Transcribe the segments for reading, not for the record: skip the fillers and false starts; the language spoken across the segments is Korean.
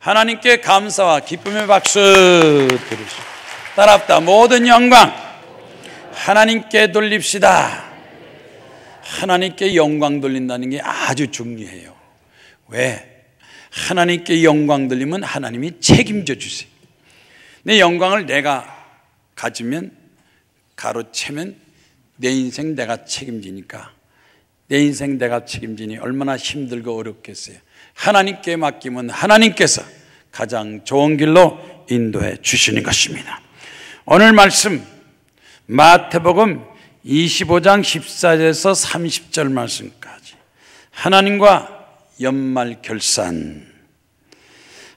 하나님께 감사와 기쁨의 박수 드리시오. 따라합다. 모든 영광 하나님께 돌립시다. 하나님께 영광 돌린다는 게 아주 중요해요. 왜? 하나님께 영광 돌리면 하나님이 책임져 주세요. 내 영광을 내가 가지면, 가로채면 내 인생 내가 책임지니까, 내 인생 내가 책임지니 얼마나 힘들고 어렵겠어요. 하나님께 맡기면 하나님께서 가장 좋은 길로 인도해 주시는 것입니다. 오늘 말씀 마태복음 25장 14절에서 30절 말씀까지 하나님과 연말 결산,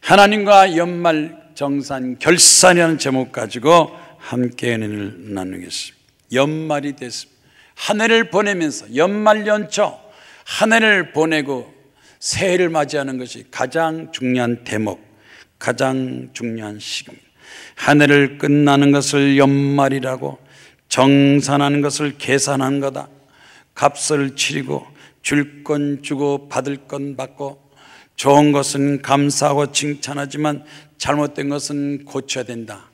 하나님과 연말 정산 결산이라는 제목 가지고 함께 은혜를 나누겠습니다. 연말이 됐습니다. 한 해를 보내면서 연말 연초 한 해를 보내고 새해를 맞이하는 것이 가장 중요한 대목, 가장 중요한 시기입니다. 한 해를 끝나는 것을 연말이라고, 정산하는 것을 계산한 거다. 값을 치르고 줄 건 주고 받을 건 받고, 좋은 것은 감사하고 칭찬하지만 잘못된 것은 고쳐야 된다.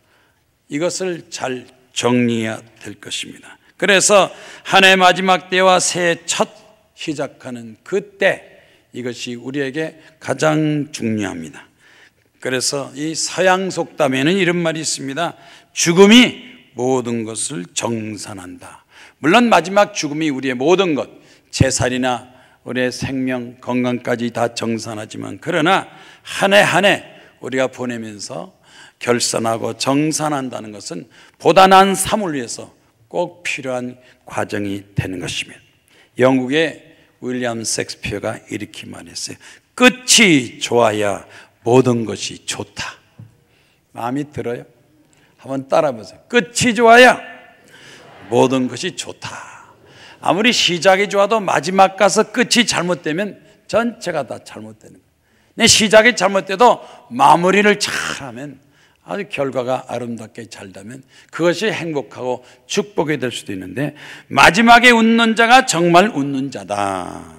이것을 잘 정리해야 될 것입니다. 그래서 한 해 마지막 때와 새해 첫 시작하는 그때, 이것이 우리에게 가장 중요합니다. 그래서 이 서양 속담에는 이런 말이 있습니다. 죽음이 모든 것을 정산한다. 물론 마지막 죽음이 우리의 모든 것, 재살이나 우리의 생명, 건강까지 다 정산하지만, 그러나 한 해 한 해 우리가 보내면서 결산하고 정산한다는 것은 보다 나은 삶을 위해서 꼭 필요한 과정이 되는 것입니다. 영국의 윌리엄 셰익스피어가 이렇게 말했어요. 끝이 좋아야 모든 것이 좋다. 마음이 들어요? 한번 따라 보세요. 끝이 좋아야 모든 것이 좋다. 아무리 시작이 좋아도 마지막 가서 끝이 잘못되면 전체가 다 잘못되는 거예요. 내 시작이 잘못돼도 마무리를 잘하면, 아주 결과가 아름답게 잘 되면 그것이 행복하고 축복이 될 수도 있는데, 마지막에 웃는 자가 정말 웃는 자다.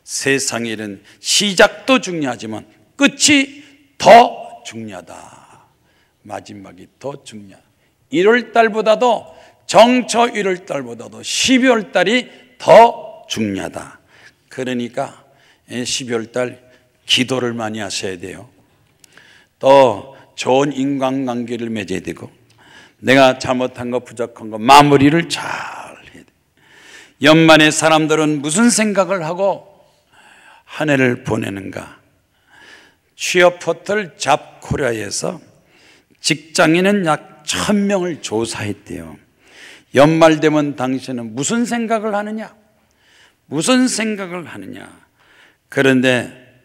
세상의 일은 시작도 중요하지만 끝이 더 중요하다. 마지막이 더 중요하다. 1월달보다도, 정초 1월달보다도 12월달이 더 중요하다. 그러니까 12월달 기도를 많이 하셔야 돼요. 또 좋은 인간관계를 맺어야 되고, 내가 잘못한 거, 부족한 거 마무리를 잘 해야 돼. 연말에 사람들은 무슨 생각을 하고 한 해를 보내는가? 취업 포털 잡코리아에서 직장인은 약 1000명을 조사했대요. 연말 되면 당신은 무슨 생각을 하느냐? 무슨 생각을 하느냐? 그런데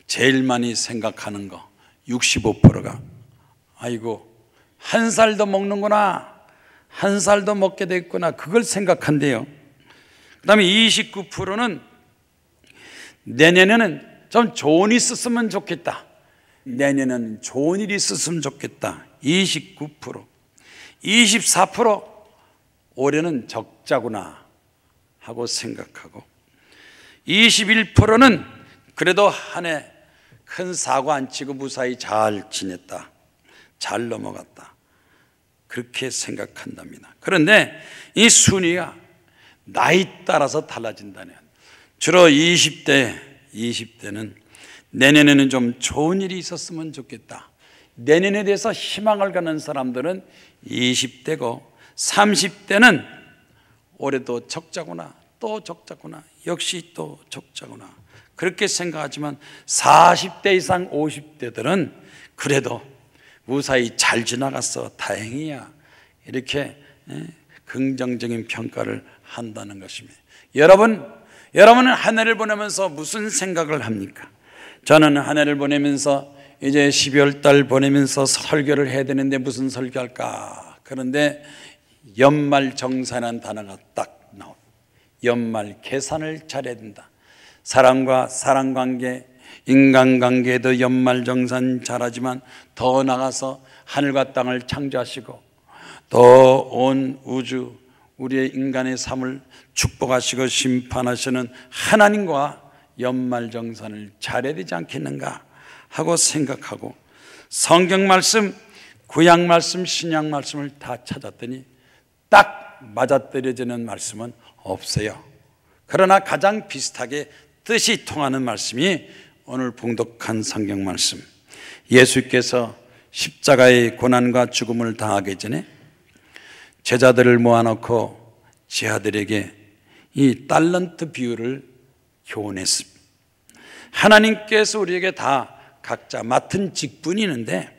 제일 많이 생각하는 거 65%가 아이고 한 살 더 먹는구나, 한 살 더 먹게 됐구나, 그걸 생각한대요. 그 다음에 29%는 내년에는 좀 좋은 일이 있었으면 좋겠다. 내년에는 좋은 일이 있었으면 좋겠다. 29%. 24% 올해는 적자구나 하고 생각하고, 21%는 그래도 한 해 큰 사고 안 치고 무사히 잘 지냈다, 잘 넘어갔다, 그렇게 생각한답니다. 그런데 이 순위가 나이 따라서 달라진다네요. 주로 20대는 내년에는 좀 좋은 일이 있었으면 좋겠다. 내년에 대해서 희망을 갖는 사람들은 20대고, 30대는 올해도 적자구나, 또 적자구나, 역시 또 적자구나, 그렇게 생각하지만 40대 이상 50대들은 그래도 무사히 잘 지나갔어, 다행이야, 이렇게 긍정적인 평가를 한다는 것입니다. 여러분은 한 해를 보내면서 무슨 생각을 합니까? 저는 한 해를 보내면서 이제 12월 달 보내면서 설교를 해야 되는데 무슨 설교할까? 그런데 연말 정산이라는 단어가 딱 나옵니다. 연말 계산을 잘해야 된다. 사람과 사람관계, 인간관계에도 연말 정산 잘하지만 더 나가서 하늘과 땅을 창조하시고 또 온 우주, 우리의 인간의 삶을 축복하시고 심판하시는 하나님과 연말 정산을 잘해야 되지 않겠는가 하고 생각하고 성경 말씀, 구약 말씀, 신약 말씀을 다 찾았더니 딱 맞아떨어지는 말씀은 없어요. 그러나 가장 비슷하게 뜻이 통하는 말씀이 오늘 봉독한 성경 말씀, 예수께서 십자가의 고난과 죽음을 당하기 전에 제자들을 모아놓고 제자들에게 이 달란트 비유를 교훈했습니다. 하나님께서 우리에게 다 각자 맡은 직분이 있는데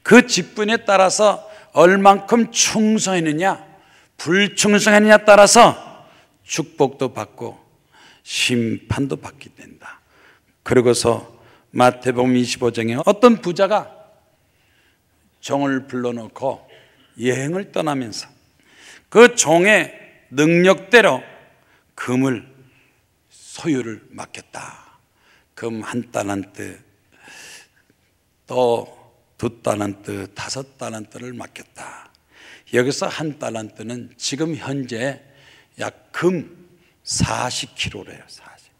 그 직분에 따라서 얼만큼 충성했느냐 불충성했느냐에 따라서 축복도 받고 심판도 받게 된다. 그러고서 마태복음 25장에 어떤 부자가 종을 불러놓고 여행을 떠나면서 그 종의 능력대로 금을 소유를 맡겼다. 금 1달란트, 또 2달란트, 5달란트를 맡겼다. 여기서 1달란트는 지금 현재 약 금 40kg래요. 40.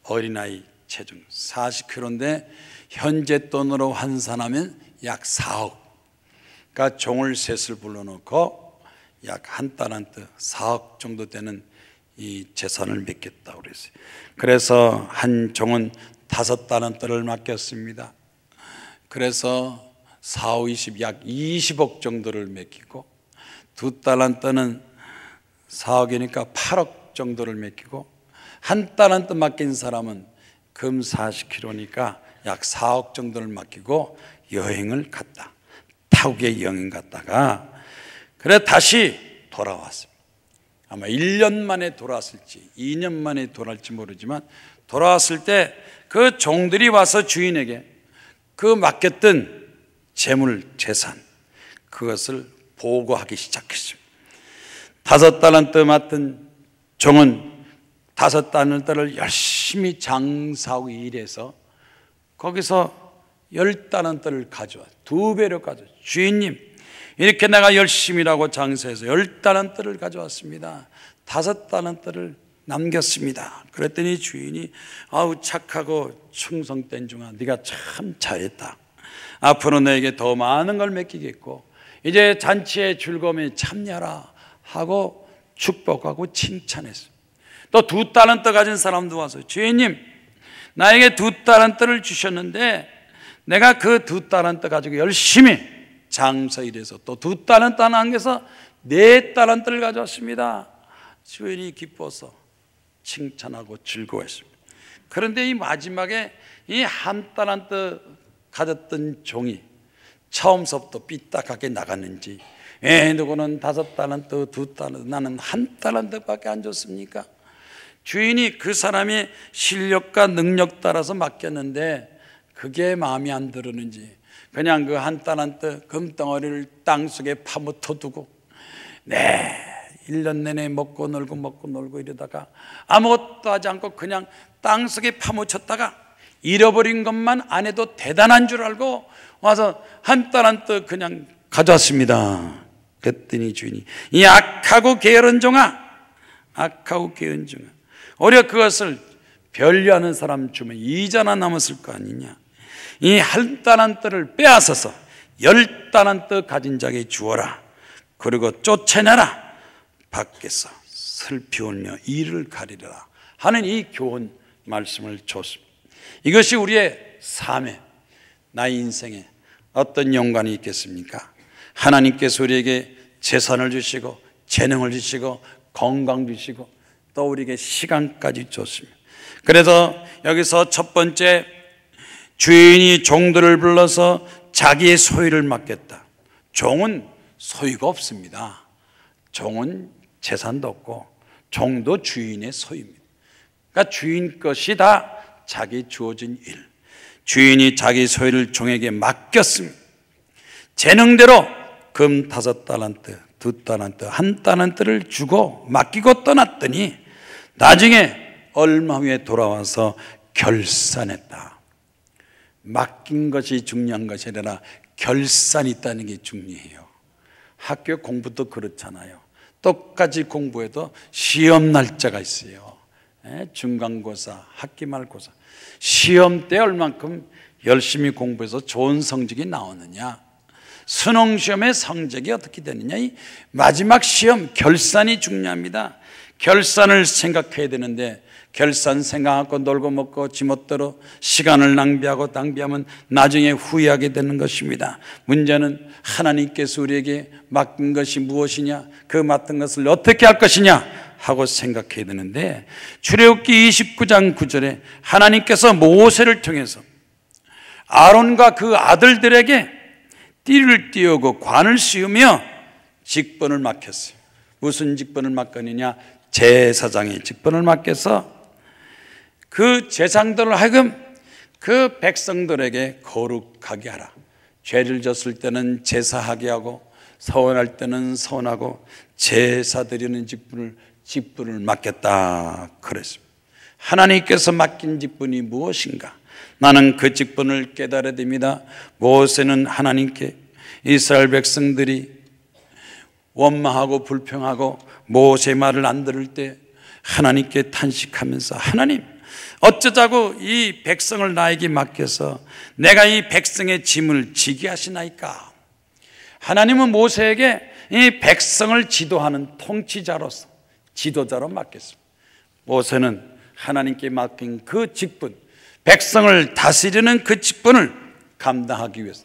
어린아이 체중 40kg인데 현재 돈으로 환산하면 약 4억. 그러니까 종을 셋을 불러놓고 약 1달란트 4억 정도 되는 이 재산을 맡겼다고 그랬어요. 그래서 한 종은 5달란트를 맡겼습니다. 그래서 4, 5, 20, 약 20억 정도를 맡기고 2달란트는 4억이니까 8억 정도를 맡기고 1달란트 맡긴 사람은 금 40kg니까 약 4억 정도를 맡기고 여행을 갔다. 타국에 여행 갔다가 그래 다시 돌아왔습니다. 아마 1년 만에 돌아왔을지 2년 만에 돌아올지 모르지만 돌아왔을 때 그 종들이 와서 주인에게 그 맡겼던 재물, 재산 그것을 보고하기 시작했습니다. 5달란트 맡은 종은 5달란트를 열심히 장사하고 일해서 거기서 10달란트를 가져와 2배로 가져와. 주인님, 이렇게 내가 열심히 일하고 장사해서 10달란트를 가져왔습니다. 5달란트를 남겼습니다. 그랬더니 주인이 아우 착하고 충성된 종아, 네가 참 잘했다. 앞으로 너에게 더 많은 걸 맡기겠고 이제 잔치의 즐거움에 참여하라 하고 축복하고 칭찬했어요. 또 2달란트 가진 사람도 와서 주인님, 나에게 2달란트를 주셨는데 내가 그 2달란트 가지고 열심히 장사 일해서 또 2달란트 하나 남겨서 4달란트를 가져왔습니다. 주인이 기뻐서 칭찬하고 즐거워했습니다. 그런데 이 마지막에 이 1달란트 가졌던 종이 처음서부터 삐딱하게 나갔는지 누구는 5달란트, 2달란트, 나는 1달란트밖에 안 줬습니까? 주인이 그 사람의 실력과 능력 따라서 맡겼는데 그게 마음에 안 들었는지 그냥 그 1달란트 금덩어리를 땅속에 파묻혀 두고 1년 내내 먹고 놀고 이러다가 아무것도 하지 않고 그냥 땅속에 파묻혔다가 잃어버린 것만 안 해도 대단한 줄 알고 와서 1달란트 그냥 가져왔습니다. 그랬더니 주인이 이 악하고 게으른 종아, 악하고 게으른 종아, 오히려 그것을 변류하는 사람 주면 이자나 남았을 거 아니냐. 이 1달란트를 빼앗아서 10달란트 가진 자에게 주어라. 그리고 쫓아내라. 밖에서 슬피 울며 이를 가리라 하는 이 교훈 말씀을 줬습니다. 이것이 우리의 삶에, 나의 인생에 어떤 연관이 있겠습니까? 하나님께서 우리에게 재산을 주시고 재능을 주시고 건강 주시고 또 우리에게 시간까지 줬습니다. 그래서 여기서 첫 번째, 주인이 종들을 불러서 자기의 소유를 맡겼다. 종은 소유가 없습니다. 종은 재산도 없고 종도 주인의 소유입니다. 그러니까 주인 것이 다 자기 주어진 일. 주인이 자기 소유를 종에게 맡겼습니다. 재능대로 금 5달란트, 2달란트, 1달란트를 주고 맡기고 떠났더니 나중에 얼마 후에 돌아와서 결산했다. 맡긴 것이 중요한 것이 아니라 결산이 있다는 게 중요해요. 학교 공부도 그렇잖아요. 똑같이 공부해도 시험 날짜가 있어요. 중간고사, 학기말고사. 시험 때 얼만큼 열심히 공부해서 좋은 성적이 나오느냐, 수능시험의 성적이 어떻게 되느냐, 이 마지막 시험 결산이 중요합니다. 결산을 생각해야 되는데 결산 생각하고 놀고 먹고 지멋대로 시간을 낭비하면 나중에 후회하게 되는 것입니다. 문제는 하나님께서 우리에게 맡긴 것이 무엇이냐, 그 맡은 것을 어떻게 할 것이냐 하고 생각해야 되는데, 출애굽기 29장 9절에 하나님께서 모세를 통해서 아론과 그 아들들에게 띠를 띄우고 관을 씌우며 직분을 맡겼어요. 무슨 직분을 맡겼느냐, 제사장의 직분을 맡겨서 그 제사장들을 하여금 그 백성들에게 거룩하게 하라. 죄를 졌을 때는 제사하게 하고 서원할 때는 서원하고 제사 드리는 직분을 맡겼다 그랬습니다. 하나님께서 맡긴 직분이 무엇인가? 나는 그 직분을 깨달아야 됩니다. 모세는 하나님께 이스라엘 백성들이 원망하고 불평하고 모세의 말을 안 들을 때 하나님께 탄식하면서, 하나님 어쩌자고 이 백성을 나에게 맡겨서 내가 이 백성의 짐을 지게 하시나이까? 하나님은 모세에게 이 백성을 지도하는 통치자로서, 지도자로 맡겼습니다. 모세는 하나님께 맡긴 그 직분, 백성을 다스리는 그 직분을 감당하기 위해서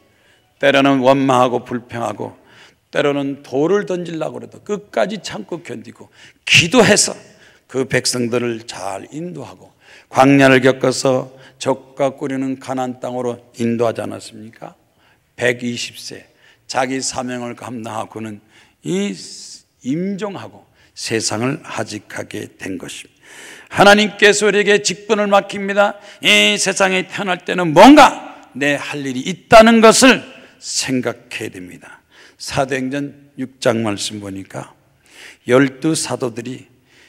때로는 원망하고 불평하고 때로는 돌을 던지려고 해도 끝까지 참고 견디고 기도해서 그 백성들을 잘 인도하고 광야를 겪어서 적과 꾸리는 가나안 땅으로 인도하지 않았습니까? 120세 자기 사명을 감당하고는 임종하고 세상을 하직하게 된 것입니다. 하나님께서 우리에게 직분을 맡깁니다. 이 세상에 태어날 때는 뭔가 내 할 일이 있다는 것을 생각해야 됩니다. 사도행전 6장 말씀 보니까 12사도들이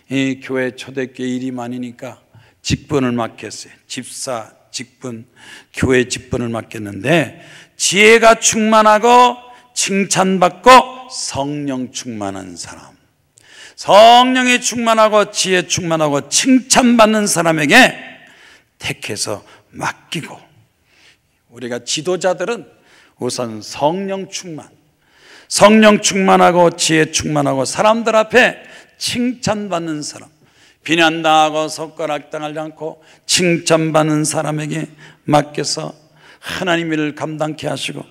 이 교회 초대교회 일이 많으니까 직분을 맡겼어요. 집사 직분, 교회 직분을 맡겼는데, 지혜가 충만하고 칭찬받고 성령 충만한 사람, 성령이 충만하고 지혜 충만하고 칭찬받는 사람에게 택해서 맡기고, 우리가 지도자들은 우선 성령 충만하고 지혜 충만하고 사람들 앞에 칭찬받는 사람, 비난당하고 손가락당하지 않고 칭찬받는 사람에게 맡겨서 하나님의 일을 감당케 하시고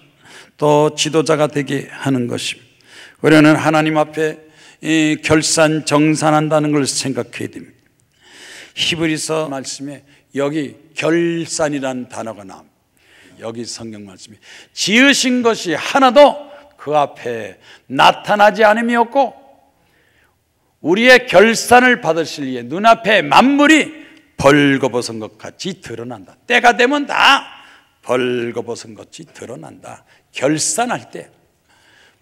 또 지도자가 되게 하는 것입니다. 우리는 하나님 앞에 이 결산 정산한다는 걸 생각해야 됩니다. 히브리서 말씀에 여기 결산이라는 단어가 나옵니다. 여기 성경 말씀에 지으신 것이 하나도 그 앞에 나타나지 않음이 없고 우리의 결산을 받으실 이에 눈앞에 만물이 벌거벗은 것 같이 드러난다. 때가 되면 다 벌거벗은 것이 드러난다. 결산할 때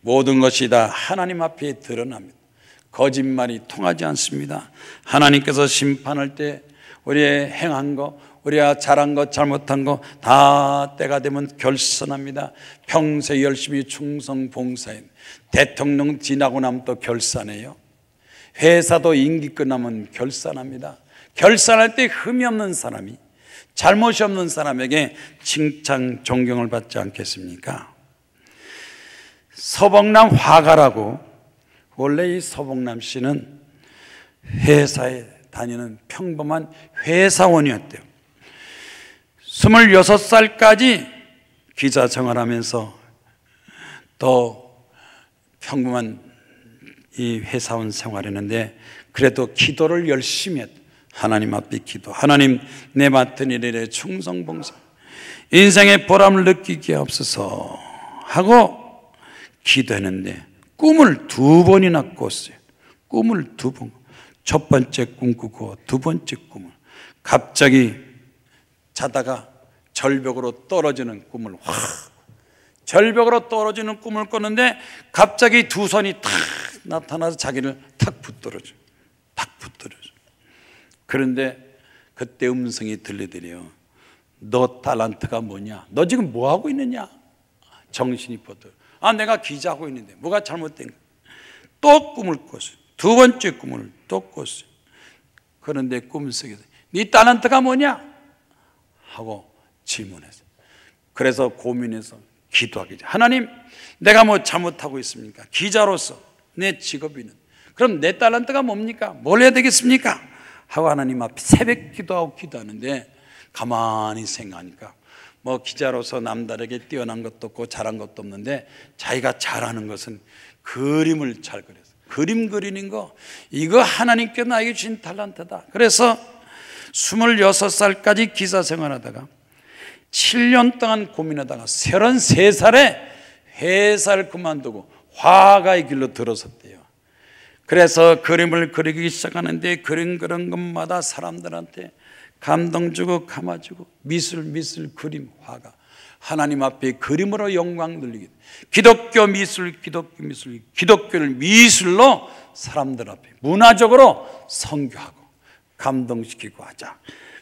모든 것이 다 하나님 앞에 드러납니다. 거짓말이 통하지 않습니다. 하나님께서 심판할 때 우리의 행한 거, 우리가 잘한 것, 잘못한 거 다 때가 되면 결산합니다. 평생 열심히 충성 봉사해 대통령 지나고 나면 또 결산해요. 회사도 임기 끝나면 결산합니다. 결산할 때 흠이 없는 사람이, 잘못이 없는 사람에게 칭찬, 존경을 받지 않겠습니까? 서복남 화가라고, 원래 이 서복남 씨는 회사에 다니는 평범한 회사원이었대요. 26살까지 기자 생활하면서 또 평범한 이 회사원 생활했는데 그래도 기도를 열심히 했다. 하나님 앞에 기도, 하나님 내 맡은 일에 충성봉사, 인생의 보람을 느끼게 없어서 하고 기도했는데 꿈을 2번이나 꿨어요. 꿈을 2번. 첫 번째 꿈 꾸고 두 번째 꿈을, 갑자기 자다가 절벽으로 떨어지는 꿈을, 절벽으로 떨어지는 꿈을 꿨는데 갑자기 두 손이 탁 나타나서 자기를 탁 붙들어줘. 그런데 그때 음성이 들리더래요. 너 달란트가 뭐냐? 너 지금 뭐 하고 있느냐? 정신이 뻗어. 내가 기자하고 있는데 뭐가 잘못된 거야? 또 꿈을 꿨어요. 두 번째 꿈을 또 꿨어요. 그런데 꿈속에서 네 달란트가 뭐냐? 하고 질문했어요. 그래서 고민해서 기도하게 돼. 하나님, 내가 뭐 잘못하고 있습니까? 기자로서 내 직업이는, 그럼 내 달란트가 뭡니까? 뭘 해야 되겠습니까? 하고 하나님 앞에 새벽 기도하고 기도하는데, 가만히 생각하니까 뭐 기자로서 남다르게 뛰어난 것도 없고 잘한 것도 없는데, 자기가 잘하는 것은 그림을 잘 그려서, 그림 그리는 거, 이거 하나님께 나에게 주신 달란트다. 그래서 26살까지 기자 생활하다가 7년 동안 고민하다가 33살에 회사를 그만두고 화가의 길로 들어섰대요. 그래서 그림을 그리기 시작하는데, 그런 것마다 사람들한테 감동 주고 감아주고, 미술, 그림, 화가, 하나님 앞에 그림으로 영광 돌리기, 기독교 미술, 기독교를 미술로 사람들 앞에 문화적으로 선교하고 감동시키고 하자.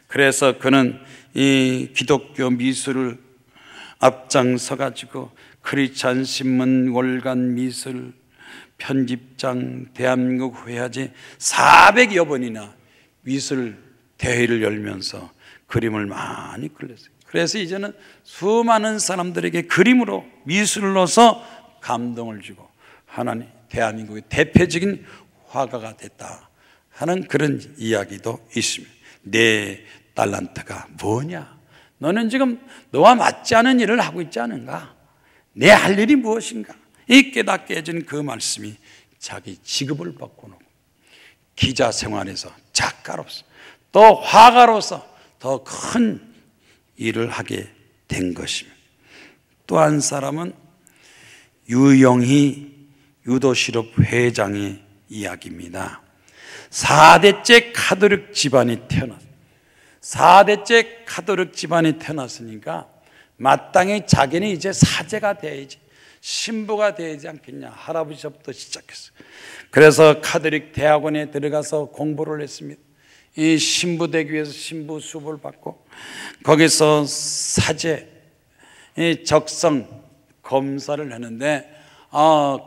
그래서 그는 이 기독교 미술을 앞장서 가지고 크리스찬 신문, 월간 미술, 편집장, 대한민국 회화제 400여 번이나 미술 대회를 열면서 그림을 많이 그렸어요. 그래서 이제는 수많은 사람들에게 그림으로, 미술로서 감동을 주고 하나님, 대한민국의 대표적인 화가가 됐다 하는 그런 이야기도 있습니다. 내 달란트가 뭐냐? 너는 지금 너와 맞지 않은 일을 하고 있지 않은가? 내 할 일이 무엇인가? 이 깨닫게 해준 그 말씀이 자기 직업을 바꾸고 기자 생활에서 작가로서 또 화가로서 더 큰 일을 하게 된 것입니다. 또 한 사람은 유영희 유도실업 회장의 이야기입니다. 4대째 카톨릭 집안이 태어났어요. 4대째 카톨릭 집안이 태어났으니까 마땅히 자기는 이제 사제가 돼야지, 신부가 되지 않겠냐, 할아버지부터 시작했어요. 그래서 카톨릭 대학원에 들어가서 공부를 했습니다. 이 신부 되기 위해서 신부 수업을 받고, 거기서 사제, 적성 검사를 하는데,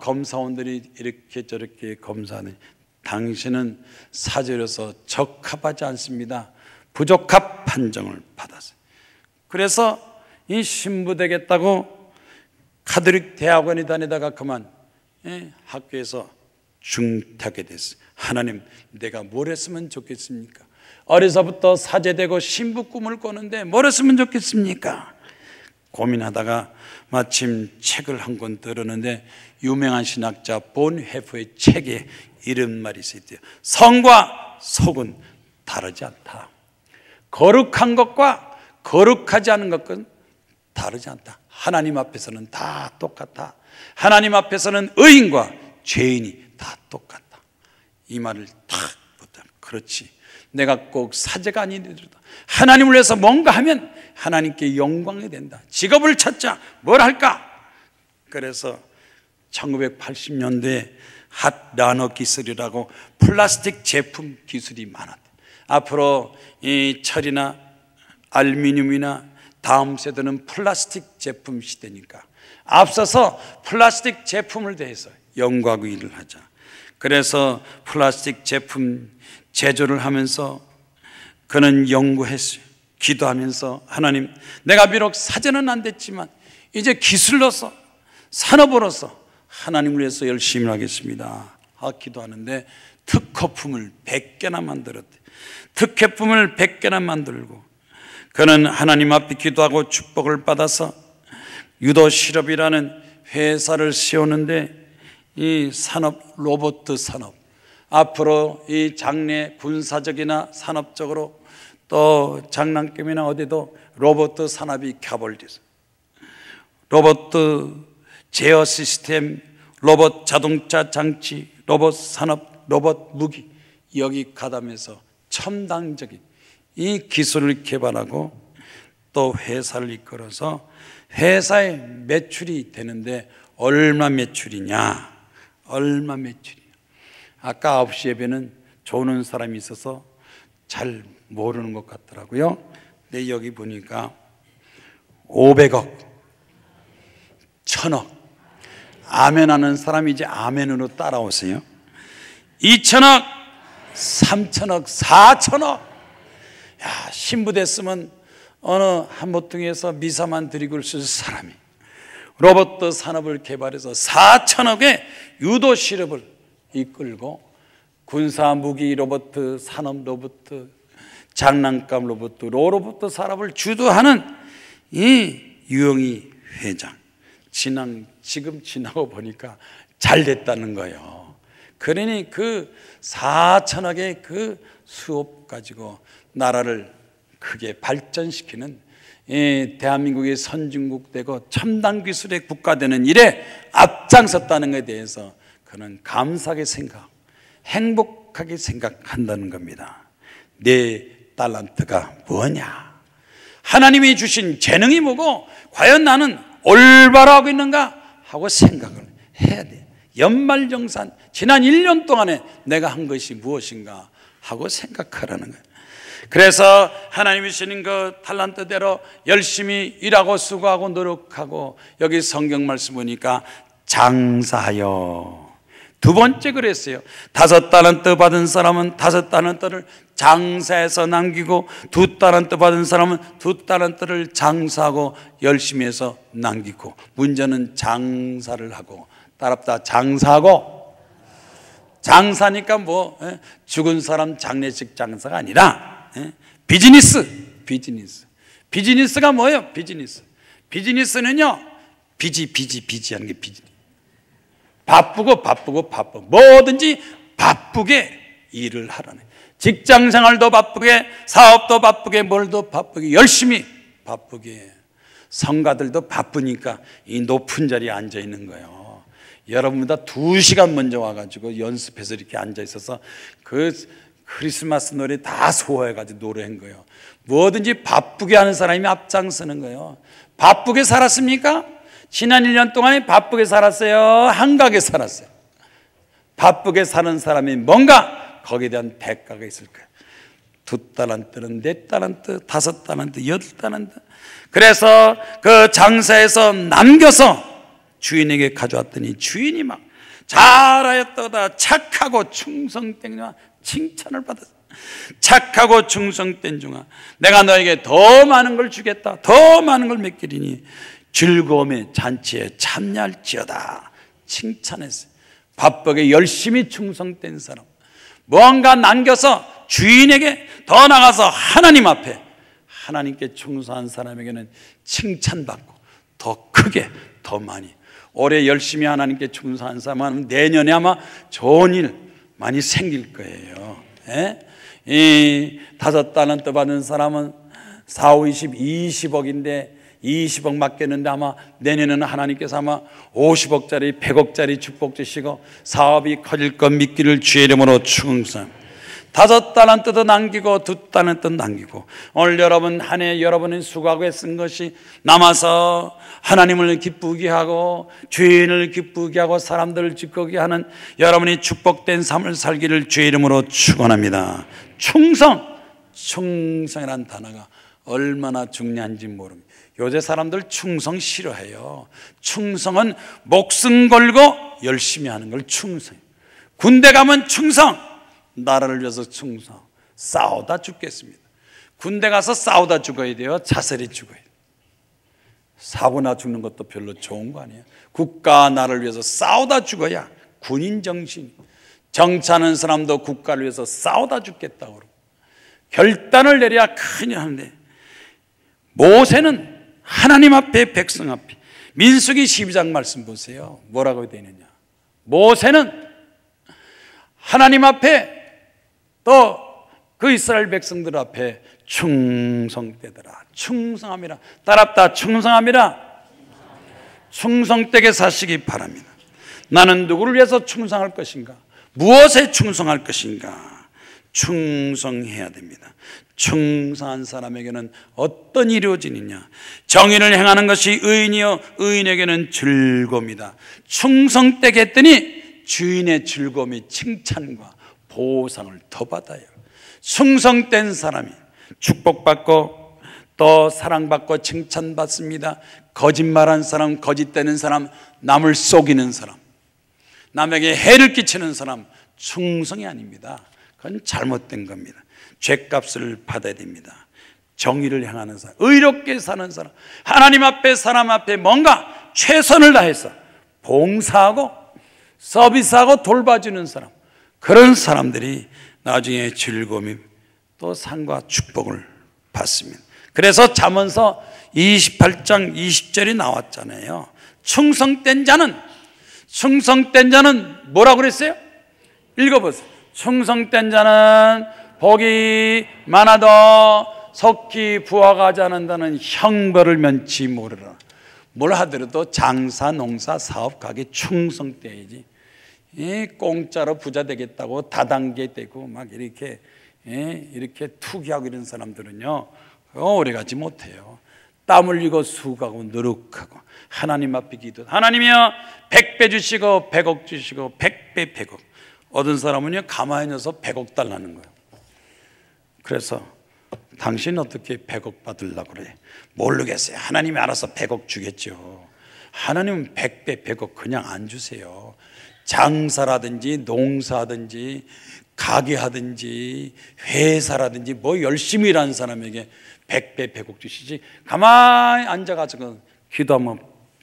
검사원들이 이렇게 저렇게 검사하는, 당신은 사제로서 적합하지 않습니다, 부적합 판정을 받았어요. 그래서 이 신부 되겠다고 카톨릭 대학원에 다니다가 그만 학교에서 중퇴하게 됐어요. 하나님, 내가 뭘 했으면 좋겠습니까? 어려서부터 사제되고 신부 꿈을 꿨는데 뭘 했으면 좋겠습니까? 고민하다가 마침 책을 한 권 들었는데, 유명한 신학자 본헤프의 책에 이런 말이 있어요. 성과 속은 다르지 않다. 거룩한 것과 거룩하지 않은 것은 다르지 않다. 하나님 앞에서는 다 똑같다. 하나님 앞에서는 의인과 죄인이 다 똑같다. 이 말을 딱 보다, 그렇지, 내가 꼭 사제가 아니더라도 하나님을 위해서 뭔가 하면 하나님께 영광이 된다. 직업을 찾자. 뭘 할까? 그래서 1980년대에 핫 라너 기술이라고 플라스틱 제품 기술이 많았대. 앞으로 이 철이나 알루미늄이나 다음 세대는 플라스틱 제품 시대니까 앞서서 플라스틱 제품을 대해서 연구하고 일을 하자. 그래서 플라스틱 제품 제조를 하면서 그는 연구했어요. 기도하면서, 하나님, 내가 비록 사제는 안 됐지만 이제 기술로서, 산업으로서 하나님을 위해서 열심히 하겠습니다. 기도하는데 특허품을 100개나 만들었대. 특허품을 100개나 만들고, 그는 하나님 앞에 기도하고 축복을 받아서 유도실업이라는 회사를 세우는데, 이 산업, 로봇 산업, 앞으로 이 장래 군사적이나 산업적으로 또 장난감이나 어디도 로봇 산업이 켜버려서 로봇 제어 시스템, 로봇 자동차 장치, 로봇 산업, 로봇 무기, 여기 가담해서 첨단적인 이 기술을 개발하고 또 회사를 이끌어서 회사의 매출이 되는데, 얼마 매출이냐? 얼마 매출이냐? 아까 9시 예배는 조는 사람이 있어서 잘 모르는 것 같더라고요. 근데 여기 보니까 500억, 1000억. 아멘 하는 사람이 이제 아멘으로 따라오세요. 2000억, 3000억, 4000억. 야, 신부 됐으면 어느 한보통에서 미사만 드리고를 쓸 사람이 로봇 산업을 개발해서 4천억의 유도 실업을 이끌고 군사 무기 로봇, 산업 로봇, 장난감 로봇, 로봇 산업을 주도하는 이 유영희 회장, 지금 지나고 보니까 잘 됐다는 거예요. 그러니 그 4천억의 그 수업 가지고 나라를 크게 발전시키는 대한민국의 선진국 되고 첨단 기술의 국가 되는 일에 앞장섰다는 것에 대해서 그는 감사하게 생각, 행복하게 생각한다는 겁니다. 내 달란트가 뭐냐? 하나님이 주신 재능이 뭐고 과연 나는 올바로 하고 있는가 하고 생각을 해야 돼. 연말정산 지난 1년 동안에 내가 한 것이 무엇인가 하고 생각하라는 거예요. 그래서 하나님이 주신 그 달란트대로 열심히 일하고 수고하고 노력하고, 여기 성경 말씀 보니까 장사하여. 두 번째 그랬어요. 5달란트 받은 사람은 5달란트를 장사해서 남기고, 2달란트 받은 사람은 2달란트를 장사하고 열심히 해서 남기고. 문제는 장사를 하고, 따랍다 장사하고. 장사니까 뭐 죽은 사람 장례식 장사가 아니라 비즈니스가 뭐예요? 비즈니스는요 비지 하는 게 비즈니스. 바쁘고 뭐든지 바쁘게 일을 하라는, 직장생활도 바쁘게, 사업도 바쁘게, 뭘도 바쁘게, 열심히 바쁘게. 성가들도 바쁘니까 이 높은 자리에 앉아 있는 거예요. 여러분보다 2시간 먼저 와가지고 연습해서 이렇게 앉아 있어서 그 크리스마스 노래 다 소화해가지고 노래한 거예요. 뭐든지 바쁘게 하는 사람이 앞장서는 거예요. 바쁘게 살았습니까? 지난 1년 동안에 바쁘게 살았어요? 한가하게 살았어요? 바쁘게 사는 사람이 뭔가 거기에 대한 대가가 있을 거예요. 2달란트는 4달란트, 5달란트, 8달란트. 그래서 그 장사에서 남겨서 주인에게 가져왔더니 주인이 막 잘하였도다, 착하고 충성된 중아, 칭찬을 받았어. 착하고 충성된 중아, 내가 너에게 더 많은 걸 주겠다, 더 많은 걸 맡기리니 즐거움의 잔치에 참여할지어다. 칭찬했어요. 바쁘게 열심히 충성된 사람, 무언가 남겨서 주인에게, 더 나가서 하나님 앞에 하나님께 충성한 사람에게는 칭찬받고 더 크게 더 많이. 올해 열심히 하나님께 충성한 사람은 내년에 아마 좋은 일 많이 생길 거예요. 이 5달란트 받은 사람은 4, 5, 20억인데 20억 맡겼는데 아마 내년에는 하나님께서 아마 50억짜리 100억짜리 축복 주시고 사업이 커질 것 믿기를 주의 이름으로 축원합니다. 5달란트도 남기고 2달란트도 남기고, 오늘 여러분 한 해 여러분이 수고하고 쓴 것이 남아서 하나님을 기쁘게 하고 주인을 기쁘게 하고 사람들을 기쁘게 하는 여러분이 축복된 삶을 살기를 주의 이름으로 축원합니다. 충성이라는 단어가 얼마나 중요한지 모릅니다. 요새 사람들 충성 싫어해요. 충성은 목숨 걸고 열심히 하는 걸 충성. 군대 가면 충성, 나라를 위해서 충성. 싸우다 죽겠습니다. 군대 가서 싸우다 죽어야 돼요? 자살이 죽어야 돼요? 사고나 죽는 것도 별로 좋은 거 아니에요? 국가 나라를 위해서 싸우다 죽어야 군인 정신. 정치하는 사람도 국가를 위해서 싸우다 죽겠다고 그러고 결단을 내려야 큰일 하는데, 모세는 하나님 앞에, 백성 앞에, 민수기 12장 말씀 보세요. 뭐라고 되어 있느냐? 모세는 하나님 앞에 또 그 이스라엘 백성들 앞에 충성되더라. 충성함이라. 따랍다. 충성함이라. 충성되게 사시기 바랍니다. 나는 누구를 위해서 충성할 것인가? 무엇에 충성할 것인가? 충성해야 됩니다. 충성한 사람에게는 어떤 일이 이루어지느냐? 정의를 행하는 것이 의인이요 의인에게는 즐거움이다. 충성되게 했더니 주인의 즐거움이 칭찬과 보상을 더 받아요. 충성된 사람이 축복받고 또 사랑받고 칭찬받습니다. 거짓말한 사람, 거짓되는 사람, 남을 속이는 사람, 남에게 해를 끼치는 사람 충성이 아닙니다. 그건 잘못된 겁니다. 죗값을 받아야 됩니다. 정의를 행하는 사람, 의롭게 사는 사람, 하나님 앞에 사람 앞에 뭔가 최선을 다해서 봉사하고 서비스하고 돌봐주는 사람, 그런 사람들이 나중에 즐거움이 또 상과 축복을 받습니다. 그래서 잠언서 28장 20절이 나왔잖아요. 충성된 자는 뭐라고 그랬어요? 읽어보세요. 충성된 자는 복이 많아도 속히 부하가지 않는다는 형벌을 면치 모르라. 뭘 하더라도 장사, 농사, 사업, 가게 충성돼야지. 공짜로 부자 되겠다고 다단계 되고 막 이렇게 투기하고 이런 사람들은요, 오래가지 못해요. 땀 흘리고 수고하고 노력하고 하나님 앞에 기도, 하나님이여 100배 주시고 100억 주시고 100배 100억. 얻은 사람은요 가만히 있어서 100억 달라는 거예요. 그래서 당신 어떻게 100억 받으려고 그래? 모르겠어요. 하나님이 알아서 100억 주겠죠. 하나님은 100배 100억 그냥 안 주세요. 장사라든지 농사든지 가게하든지 회사라든지 뭐 열심히 일하는 사람에게 100배 100억 주시지, 가만히 앉아가지고 기도하면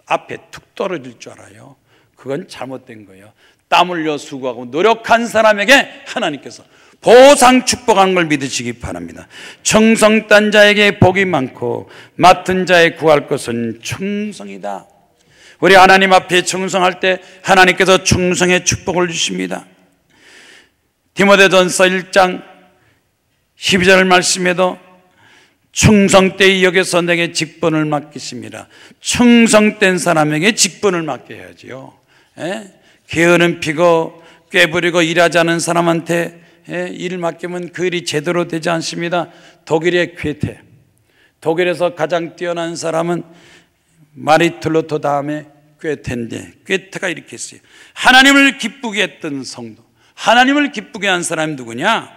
앞에 툭 떨어질 줄 알아요. 그건 잘못된 거예요. 땀 흘려 수고하고 노력한 사람에게 하나님께서 보상 축복하는 걸 믿으시기 바랍니다. 충성된 자에게 복이 많고 맡은 자의 구할 것은 충성이다. 우리 하나님 앞에 충성할 때 하나님께서 충성의 축복을 주십니다. 디모데전서 1장 12절 말씀에도 충성되이 여겨서 내게 직분을 맡기십니다. 충성된 사람에게 직분을 맡겨야지요. 게으름 피고 꾀부리고 일하지 않은 사람한테 일을 맡기면 그 일이 제대로 되지 않습니다. 독일의 괴테, 독일에서 가장 뛰어난 사람은 마리툴로토 다음에 괴테인데, 괴테가 이렇게 했어요. 하나님을 기쁘게 했던 성도, 하나님을 기쁘게 한 사람이 누구냐?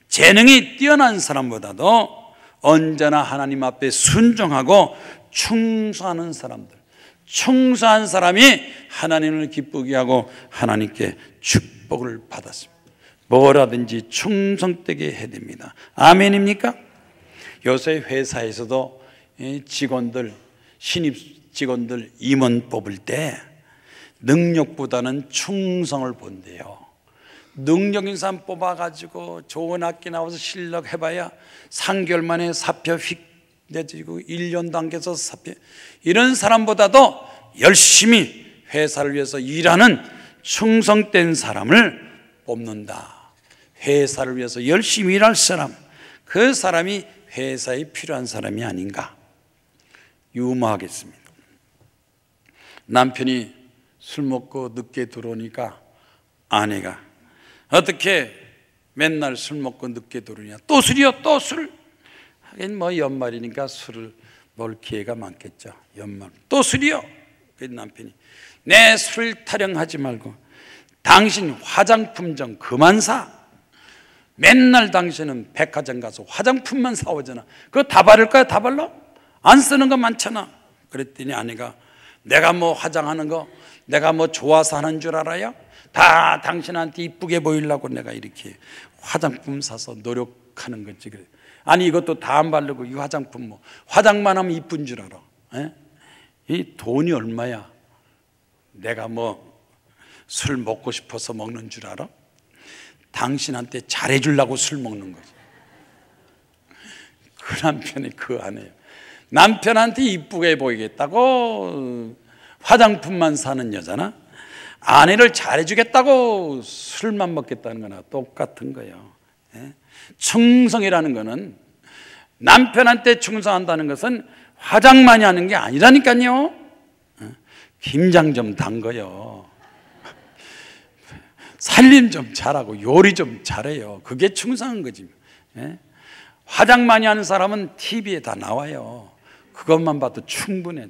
재능이 뛰어난 사람보다도 언제나 하나님 앞에 순종하고 충성하는 사람들, 충성한 사람이 하나님을 기쁘게 하고 하나님께 축복을 받았습니다. 뭐라든지 충성되게 해야 됩니다. 아멘입니까? 요새 회사에서도 직원들, 신입 직원들 임원 뽑을 때 능력보다는 충성을 본대요. 능력인 사람 뽑아가지고 좋은 학교 나와서 실력 해봐야 3개월 만에 사표 휙 내지고 1년도 안 돼서 사표, 이런 사람보다도 열심히 회사를 위해서 일하는 충성된 사람을 뽑는다. 회사를 위해서 열심히 일할 사람, 그 사람이 회사에 필요한 사람이 아닌가 유머하겠습니다. 남편이 술 먹고 늦게 들어오니까 아내가 어떻게 맨날 술 먹고 늦게 들어오냐, 또 술이요, 또 술. 하긴 뭐 연말이니까 술을 먹을 기회가 많겠죠. 연말 또 술이요. 그 남편이 내 술 타령하지 말고 당신 화장품 좀 그만 사. 맨날 당신은 백화점 가서 화장품만 사오잖아. 그거 다 바를 거야? 다 발라? 안 쓰는 거 많잖아. 그랬더니 아내가 내가 뭐 화장하는 거 내가 뭐 좋아서 하는 줄 알아요? 다 당신한테 이쁘게 보이려고 내가 이렇게 화장품 사서 노력하는 거지. 그래. 아니 이것도 다 안 바르고 이 화장품 뭐 화장만 하면 이쁜 줄 알아? 에? 이 돈이 얼마야? 내가 뭐 술 먹고 싶어서 먹는 줄 알아? 당신한테 잘해주려고 술 먹는 거지. 그 남편이 그 아내예요. 남편한테 이쁘게 보이겠다고 화장품만 사는 여자나 아내를 잘해주겠다고 술만 먹겠다는 거나 똑같은 거예요. 충성이라는 거는, 남편한테 충성한다는 것은 화장 많이 하는 게 아니라니까요. 김장 좀 담궈요. 살림 좀 잘하고 요리 좀 잘해요. 그게 충성한 거지. 화장 많이 하는 사람은 TV에 다 나와요. 그것만 봐도 충분해.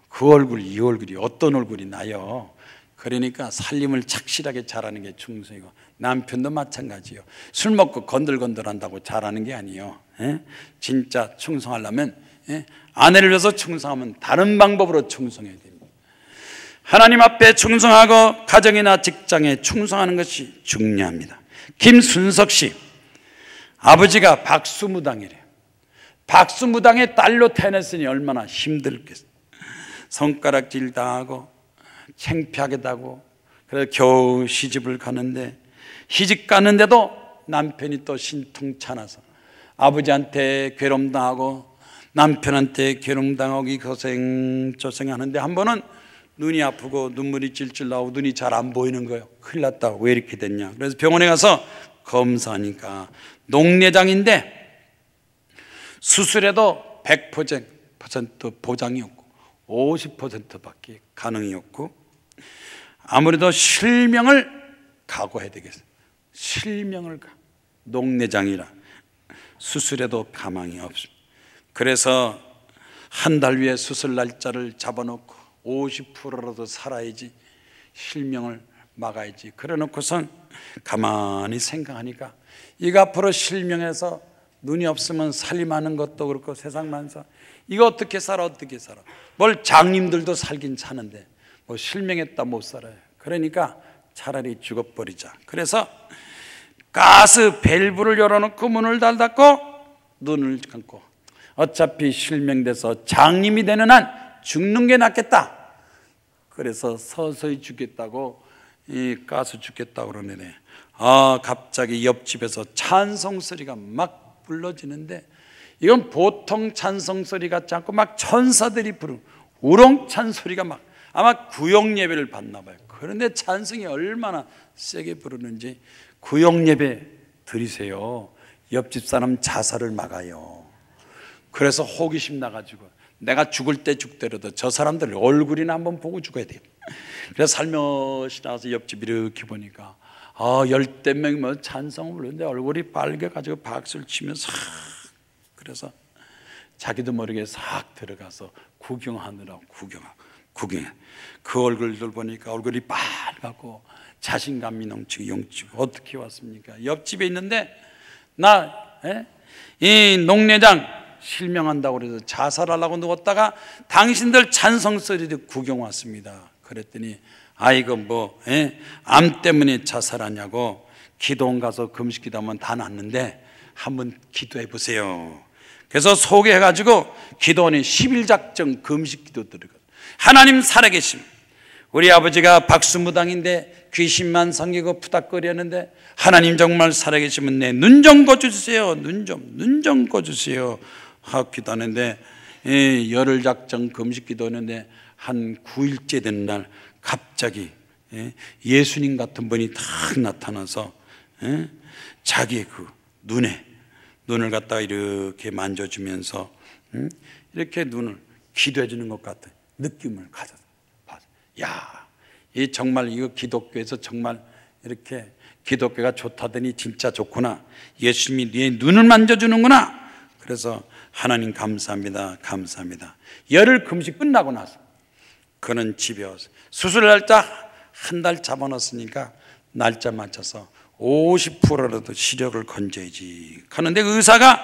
그 얼굴 이 얼굴이 어떤 얼굴이 나요. 그러니까 살림을 착실하게 잘하는 게 충성이고, 남편도 마찬가지예요. 술 먹고 건들건들한다고 잘하는 게 아니에요. 진짜 충성하려면 아내를 위해서 충성하면 다른 방법으로 충성해야 됩니다. 하나님 앞에 충성하고 가정이나 직장에 충성하는 것이 중요합니다. 김순석 씨 아버지가 박수무당이래요. 박수무당의 딸로 태어났으니 얼마나 힘들겠어. 손가락질 당하고 창피하게 당하고, 그래서 겨우 시집을 가는데, 시집 가는데도 남편이 또 신통찮아서 아버지한테 괴롭당하고 남편한테 괴롭당하고 고생조생하는데, 한 번은 눈이 아프고 눈물이 찔찔 나오고 눈이 잘 안 보이는 거예요. 큰일 났다. 왜 이렇게 됐냐. 그래서 병원에 가서 검사하니까 녹내장인데 수술해도 100% 보장이 없고 50%밖에 가능이 없고, 아무래도 실명을 각오해야 되겠어요. 실명을 녹내장이라 수술해도 가망이 없습니다. 그래서 한 달 후에 수술 날짜를 잡아놓고 50%라도 살아야지, 실명을 막아야지. 그래 놓고선 가만히 생각하니까 이거 앞으로 실명해서 눈이 없으면 살림하는 것도 그렇고 세상만사 이거 어떻게 살아, 어떻게 살아. 뭘 장님들도 살긴 사는데 뭐 실명했다 못 살아요. 그러니까 차라리 죽어버리자. 그래서 가스 밸브를 열어놓고 문을 닫고 눈을 감고, 어차피 실명돼서 장님이 되는 한 죽는 게 낫겠다. 그래서 서서히 죽겠다고, 이 가스 죽겠다고 그러네. 갑자기 옆집에서 찬송 소리가 막 불러지는데, 이건 보통 찬송 소리 같지 않고 막 천사들이 부르는 우렁찬 소리가 막, 아마 구역 예배를 받나 봐요. 그런데 찬송이 얼마나 세게 부르는지 구역 예배 드리세요. 옆집 사람 자살을 막아요. 그래서 호기심 나가지고 내가 죽을 때 죽더라도 저 사람들 얼굴이나 한번 보고 죽어야 돼요. 그래서 살며시 나와서 옆집 이렇게 보니까 열댓 명이 뭐 찬송을 부르는데 얼굴이 빨개가지고 박수를 치면서, 그래서 자기도 모르게 싹 들어가서 구경하느라고 구경해. 그 얼굴들 보니까 얼굴이 빨갛고 자신감이 넘치고 용치고, 어떻게 왔습니까? 옆집에 있는데 이 녹내장 실명한다고 그래서 자살하려고 누웠다가 당신들 찬송 소리를 구경 왔습니다. 그랬더니 이거 암 때문에 자살하냐고, 기도원 가서 금식 기도하면 다 낫는데 한번 기도해 보세요. 그래서 소개해가지고 기도원에 10일작정 금식 기도 들어가. 하나님 살아계심, 우리 아버지가 박수무당인데 귀신만 섬기고 푸닥거리었는데 하나님 정말 살아계시면 내 눈 좀 꺼주세요. 눈 좀 꺼주세요. 기도하는데 열흘 작정 금식 기도하는데 한 9일째 되는 날 갑자기 예수님 같은 분이 탁 나타나서 자기의 그 눈을 갖다가 이렇게 만져주면서 이렇게 눈을 기도해 주는 것 같은 느낌을 가졌어요. 이 정말 이거 기독교에서 정말 이렇게 기독교가 좋다더니 진짜 좋구나. 예수님이 네 눈을 만져주는구나. 그래서 하나님 감사합니다. 열흘 금식 끝나고 나서 그는 집에 와서 수술 날짜 한 달 잡아놨으니까 날짜 맞춰서 50%라도 시력을 건져야지 하는데, 의사가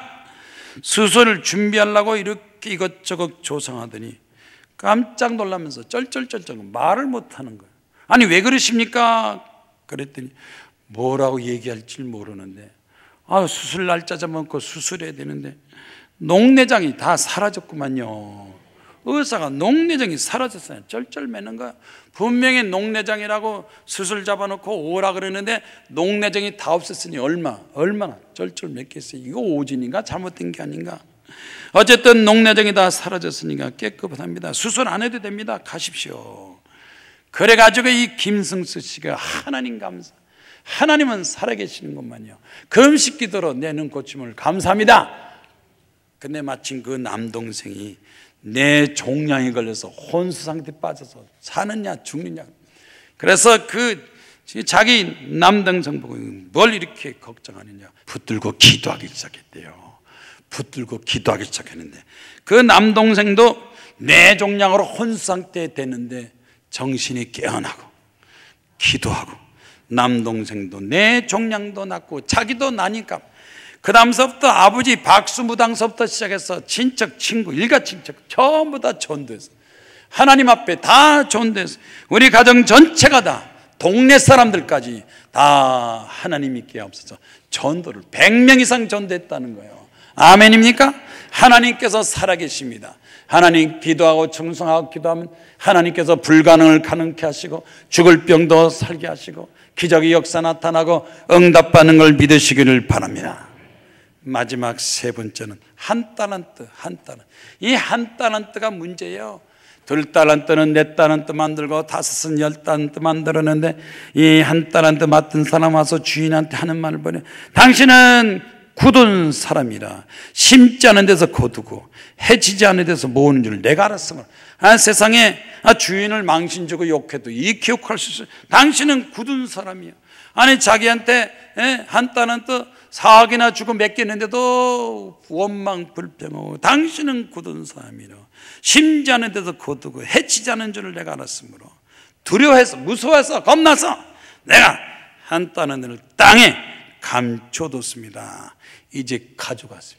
수술을 준비하려고 이렇게 이것저것 조성하더니 깜짝 놀라면서 쩔쩔쩔쩔 말을 못하는 거예요. 아니 왜 그러십니까? 그랬더니 뭐라고 얘기할지 모르는데, 수술 날짜 잡아놓고 수술해야 되는데 녹내장이 다 사라졌구만요. 의사가 녹내장이 사라졌어요. 쩔쩔매는 거야. 분명히 녹내장이라고 수술 잡아놓고 오라 그러는데 녹내장이 다 없었으니 얼마나 쩔쩔맸겠어요. 이거 오진인가 잘못된 게 아닌가. 어쨌든 녹내장이 다 사라졌으니까 깨끗합니다. 수술 안 해도 됩니다. 가십시오. 그래가지고 이 김승수 씨가 하나님 감사, 하나님은 살아계시는 것만요, 금식 기도로 내 눈 고침을 감사합니다. 근데 마침 그 남동생이 내 종양에 걸려서 혼수 상태 빠져서 사느냐 죽느냐. 그래서 자기 남동생 보고 뭘 이렇게 걱정하느냐 붙들고 기도하기 시작했대요. 붙들고 기도하기 시작했는데 그 남동생도 내 종양으로 혼수 상태에 됐는데 정신이 깨어나고 기도하고, 남동생도 내 종양도 낫고 자기도 나니까 그 다음서부터 아버지 박수무당서부터 시작해서 친척 친구 일가친척 전부 다 전도했어. 하나님 앞에 다 전도했어. 우리 가정 전체가 다, 동네 사람들까지 다 하나님 믿게 없어서 전도를 100명 이상 전도했다는 거예요. 아멘입니까? 하나님께서 살아계십니다. 하나님 기도하고 충성하고 기도하면 하나님께서 불가능을 가능케 하시고 죽을 병도 살게 하시고 기적의 역사 나타나고 응답받는 걸 믿으시기를 바랍니다. 마지막 세 번째는 한 달란트. 이 한 달란트가 문제예요. 2달란트는 4달란트 만들고 5은 10달란트 만들었는데 이 한 달란트 맡은 사람 와서 주인한테 하는 말을 보내. 당신은 굳은 사람이라 심지 않은 데서 거두고 해치지 않은 데서 모으는 줄 내가 알았으므로 세상에 주인을 망신 주고 욕해도 이 기억할 수 있어요. 당신은 굳은 사람이야. 아니 자기한테 한 달란트 4억이나 주고 맡겼는데도 원망 불평하고 당신은 굳은 사람이라 심지 않은 데서 거두고 해치지 않은 줄을 내가 알았으므로 두려워해서 무서워해서 겁나서 내가 한 달란트를 땅에 감춰뒀습니다. 이제 가져갔어요.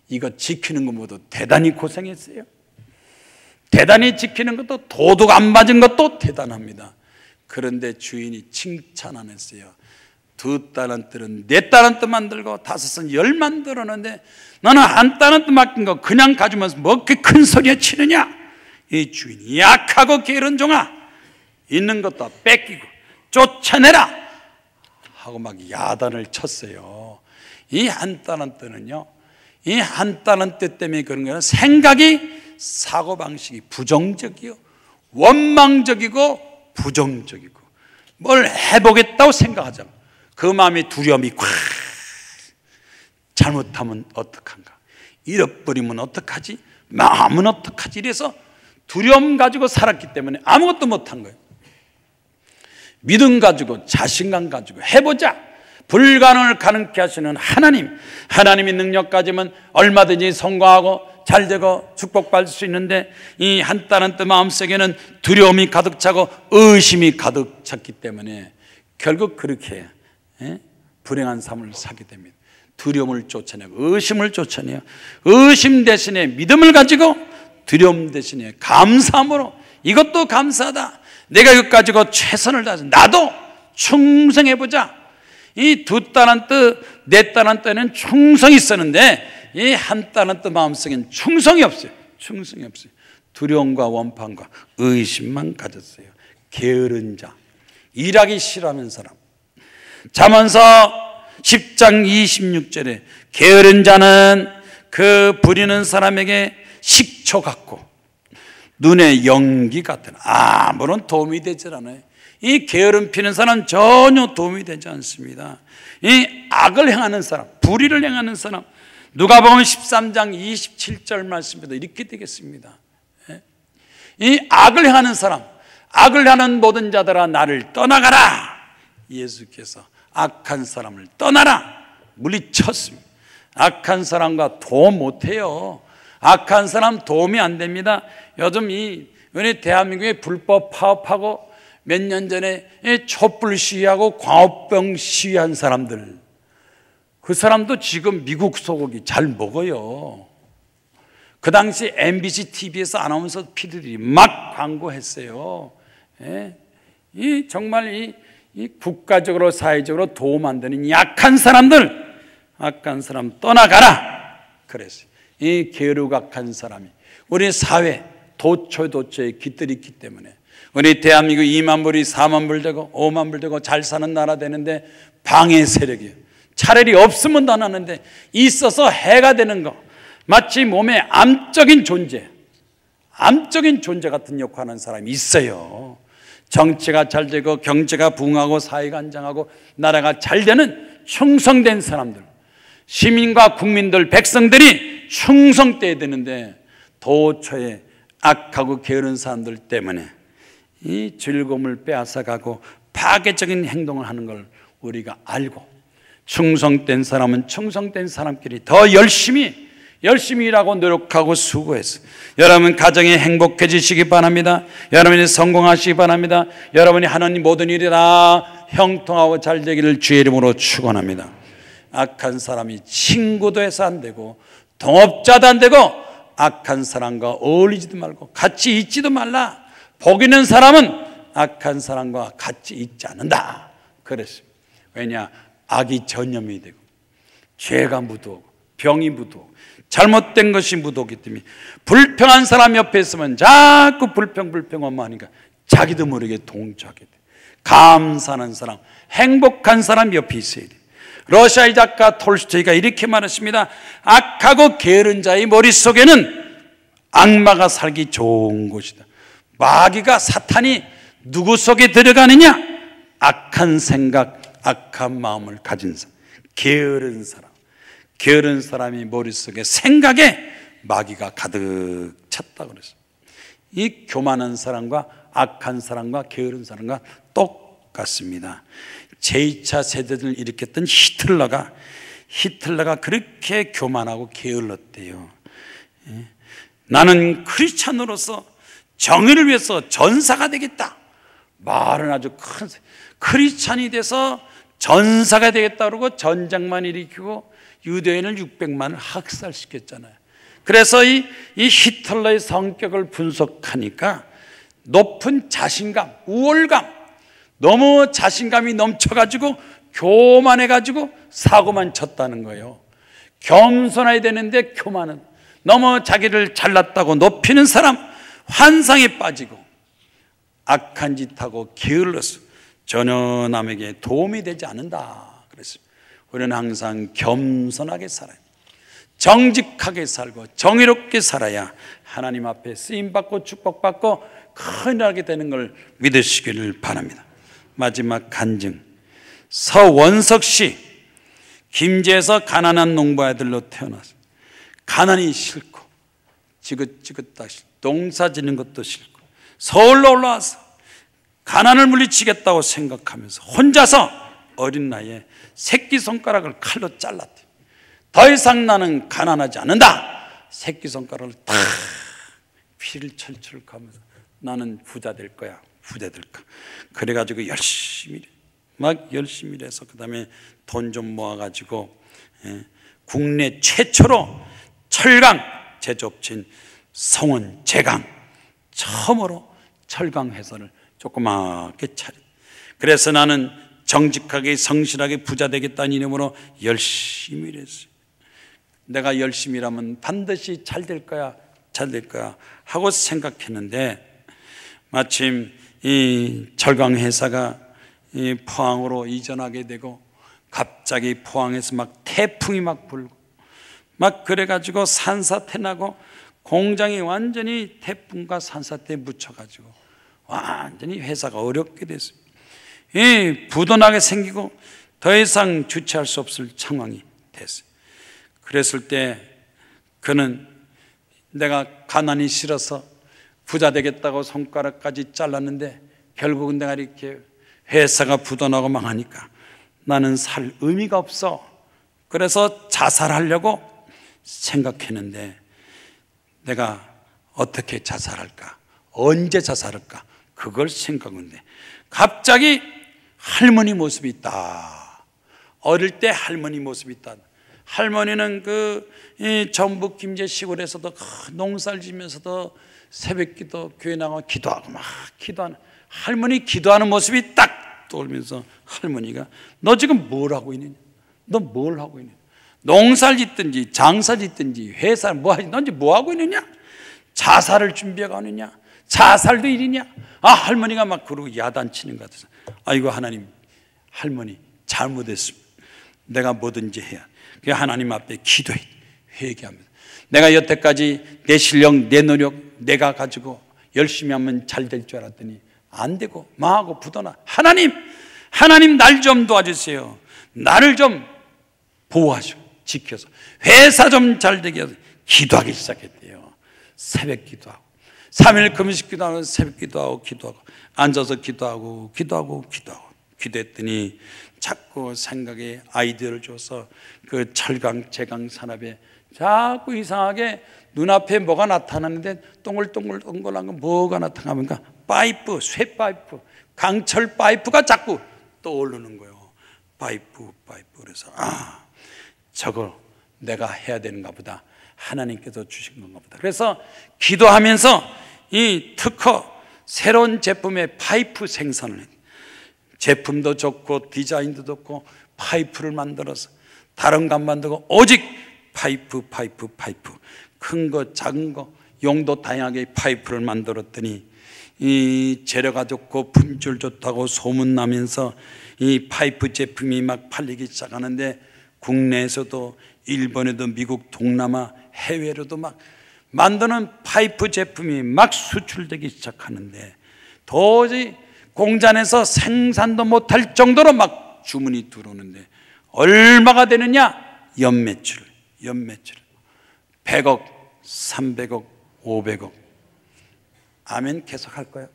이거 지키는 것보다 대단히 고생했어요. 대단히 지키는 것도 도둑 안 맞은 것도 대단합니다. 그런데 주인이 칭찬 안 했어요. 2달란트는 4달란트 만들고 5은 10 만들었는데 너는 한 달란트 맡긴 거 그냥 가지면서 뭐 그렇게 큰 소리에 치느냐? 이 주인이 약하고 게으른 종아, 있는 것도 뺏기고 쫓아내라 하고 막 야단을 쳤어요. 이 한 달란트는요, 이 한 달란트 때문에 그런 거는 생각이, 사고방식이 부정적이요, 원망적이고 부정적이고 뭘 해보겠다고 생각하잖아. 그 마음에 두려움이 콱, 잘못하면 어떡한가, 잃어버리면 어떡하지, 마음은 어떡하지, 이래서 두려움 가지고 살았기 때문에 아무것도 못한 거예요. 믿음 가지고 자신감 가지고 해보자, 불가능을 가능케 하시는 하나님, 하나님의 능력 가지면 얼마든지 성공하고 잘되고 축복받을 수 있는데 이 한 달란트 마음속에는 두려움이 가득 차고 의심이 가득 찼기 때문에 결국 그렇게 불행한 삶을 살게 됩니다. 두려움을 쫓아내고 의심을 쫓아내요. 의심 대신에 믿음을 가지고 두려움 대신에 감사함으로, 이것도 감사하다, 내가 이것 가지고 최선을 다해서 나도 충성해보자. 이 2달란트, 4달란트에는 충성이 있었는데 이 한 달란트 마음속에는 충성이 없어요. 충성이 없어요. 두려움과 원판과 의심만 가졌어요. 게으른 자, 일하기 싫어하는 사람. 잠언서 10장 26절에 게으른 자는 그 부리는 사람에게 식초 같고 눈에 연기 같은, 아무런 도움이 되질 않아요. 이 게으름 피는 사람 전혀 도움이 되지 않습니다. 이 악을 행하는 사람, 불의를 행하는 사람, 누가복음 13장 27절 말씀에도 이렇게 되겠습니다. 이 악을 행하는 사람, 악을 하는 모든 자들아 나를 떠나가라. 예수께서 악한 사람을 떠나라 물리쳤습니다. 악한 사람과 도움 못해요. 악한 사람 도움이 안 됩니다. 요즘 우리 대한민국에 불법 파업하고 몇 년 전에 촛불 시위하고 광우병 시위한 사람들, 그 사람도 지금 미국 소고기 잘 먹어요. 그 당시 MBC TV에서 아나운서 PD들이 막 광고했어요. 정말 이 국가적으로 사회적으로 도움 안 되는 약한 사람들, 악한 사람 떠나가라 그랬어요. 이 게으르악한 사람이 우리 사회 도처에 깃들이 있기 때문에 우리 대한민국 2만 불이 4만 불 되고 5만 불 되고 잘 사는 나라 되는데 방해 세력이에요. 차라리 없으면 더 나는데 있어서 해가 되는 거, 마치 몸에 암적인 존재 같은 역할하는 사람이 있어요. 정치가 잘 되고 경제가 부흥하고 사회가 안정하고 나라가 잘 되는 충성된 사람들, 시민과 국민들, 백성들이 충성돼야 되는데 도처에 악하고 게으른 사람들 때문에 이 즐거움을 빼앗아가고 파괴적인 행동을 하는 걸 우리가 알고, 충성된 사람은 충성된 사람끼리 더 열심히 일하고 노력하고 수고해서 여러분 가정이 행복해지시기 바랍니다. 여러분이 성공하시기 바랍니다. 여러분이 하나님 모든 일이 다 형통하고 잘 되기를 주의 이름으로 축원합니다. 악한 사람이 친구도 해서 안 되고 동업자도 안 되고 악한 사람과 어울리지도 말고 같이 있지도 말라. 복 있는 사람은 악한 사람과 같이 있지 않는다 그랬습니다. 왜냐? 악이 전염이 되고 죄가 묻어오고 병이 묻어오고 잘못된 것이 묻었기 때문에 불평한 사람 옆에 있으면 자꾸 불평만 하니까 자기도 모르게 동조하게 돼. 감사하는 사람, 행복한 사람 옆에 있어야 돼. 러시아의 작가 톨스토이가 이렇게 말했습니다. 악하고 게으른 자의 머릿속에는 악마가 살기 좋은 곳이다. 마귀가, 사탄이 누구 속에 들어가느냐? 악한 생각, 악한 마음을 가진 사람, 게으른 사람. 게으른 사람이 머릿속에 생각에 마귀가 가득 찼다고 그랬어요. 이 교만한 사람과 악한 사람과 게으른 사람과 똑같습니다. 제2차 세대를 일으켰던 히틀러가 그렇게 교만하고 게을렀대요. 나는 크리스찬으로서 정의를 위해서 전사가 되겠다. 말은 아주 큰, 크리스찬이 돼서 전사가 되겠다 그러고 전쟁만 일으키고 유대인을 600만을 학살시켰잖아요. 그래서 이 히틀러의 성격을 분석하니까 높은 자신감, 우월감, 너무 자신감이 넘쳐가지고 교만해가지고 사고만 쳤다는 거예요. 겸손해야 되는데 교만은, 너무 자기를 잘났다고 높이는 사람, 환상에 빠지고 악한 짓하고 게을러서 전혀 남에게 도움이 되지 않는다 그랬어요. 우리는 항상 겸손하게 살아요. 정직하게 살고 정의롭게 살아야 하나님 앞에 쓰임받고 축복받고 큰일 나게 되는 걸 믿으시기를 바랍니다. 마지막 간증. 서원석 씨, 김제에서 가난한 농부 아들로 태어나서 가난이 싫고 지긋지긋하고 농사 짓는 것도 싫고 서울로 올라와서 가난을 물리치겠다고 생각하면서 혼자서 어린 나이에 새끼손가락을 칼로 잘랐대. 더 이상 나는 가난하지 않는다. 새끼손가락을 탁 피를 철철 가면서 나는 부자 될 거야, 부자 될까. 그래가지고 열심히 해서 그 다음에 돈 좀 모아가지고 국내 최초로 철강 제조업체인 성원 제강 처음으로 철강 회사를 조그맣게 차렸. 그래서 나는 정직하게 성실하게 부자 되겠다는 이름으로 열심히 일했어요. 내가 열심히 일하면 반드시 잘 될 거야 하고 생각했는데 마침 이 철강 회사가 이 포항으로 이전하게 되고 갑자기 포항에서 막 태풍이 막 불고 막 그래가지고 산사태 나고 공장이 완전히 태풍과 산사태에 묻혀가지고 완전히 회사가 어렵게 됐습니다. 이 부도나게 생기고 더 이상 주체할 수 없을 상황이 됐어요. 그랬을 때 그는 내가 가난이 싫어서 부자 되겠다고 손가락까지 잘랐는데 결국은 내가 이렇게 회사가 부도나고 망하니까 나는 살 의미가 없어. 그래서 자살하려고 생각했는데 내가 어떻게 자살할까? 언제 자살할까? 그걸 생각했는데 갑자기 할머니 모습이 있다. 어릴 때 할머니 모습이 있다. 할머니는 전북 김제 시골에서도 농사를 지면서도 새벽기도 교회 나가고 기도하고 막 기도하는 할머니 기도하는 모습이 딱 떠오르면서 할머니가 너 지금 뭘 하고 있느냐? 너 뭘 하고 있느냐? 농사를 짓든지 장사 짓든지 회사를 뭐 하지? 너 이제 뭐 하고 있느냐? 자살을 준비해가느냐? 자살도 일이냐? 할머니가 막 그러고 야단치는 것 같아서 아이고 하나님, 할머니 잘못했습니다. 내가 뭐든지 해야. 그래서 하나님 앞에 기도해 회개합니다. 내가 여태까지 내 실력, 내 노력 내가 가지고 열심히 하면 잘 될 줄 알았더니 안 되고 망하고 부도나. 하나님 날 좀 도와주세요. 나를 좀 보호하시고 지켜서 회사 좀 잘 되게 해서 기도하기 시작했대요. 새벽 기도하고 3일 금식 기도하고 새벽 기도하고 앉아서 기도하고 기도했더니 자꾸 생각에 아이디어를 줘서 그 철강 제강 산업에 자꾸 이상하게 눈앞에 뭐가 나타나는데 동글동글한 거 뭐가 나타나니까 파이프, 쇠파이프, 강철 파이프가 자꾸 떠오르는 거예요. 파이프. 그래서 저거 내가 해야 되는가 보다. 하나님께서 주신 건가 보다. 그래서 기도하면서 이 특허 새로운 제품의 파이프 생산을 했어요. 제품도 좋고 디자인도 좋고 파이프를 만들어서 다른 거 안 만들고 오직 파이프 큰 거 작은 거 용도 다양하게 파이프를 만들었더니 이 재료가 좋고 품질 좋다고 소문나면서 이 파이프 제품이 막 팔리기 시작하는데 국내에서도 일본에도 미국 동남아 해외로도 막 만드는 파이프 제품이 막 수출되기 시작하는데 도저히 공장에서 생산도 못할 정도로 막 주문이 들어오는데 얼마가 되느냐? 연매출 100억, 300억, 500억. 아멘 계속 할 거예요.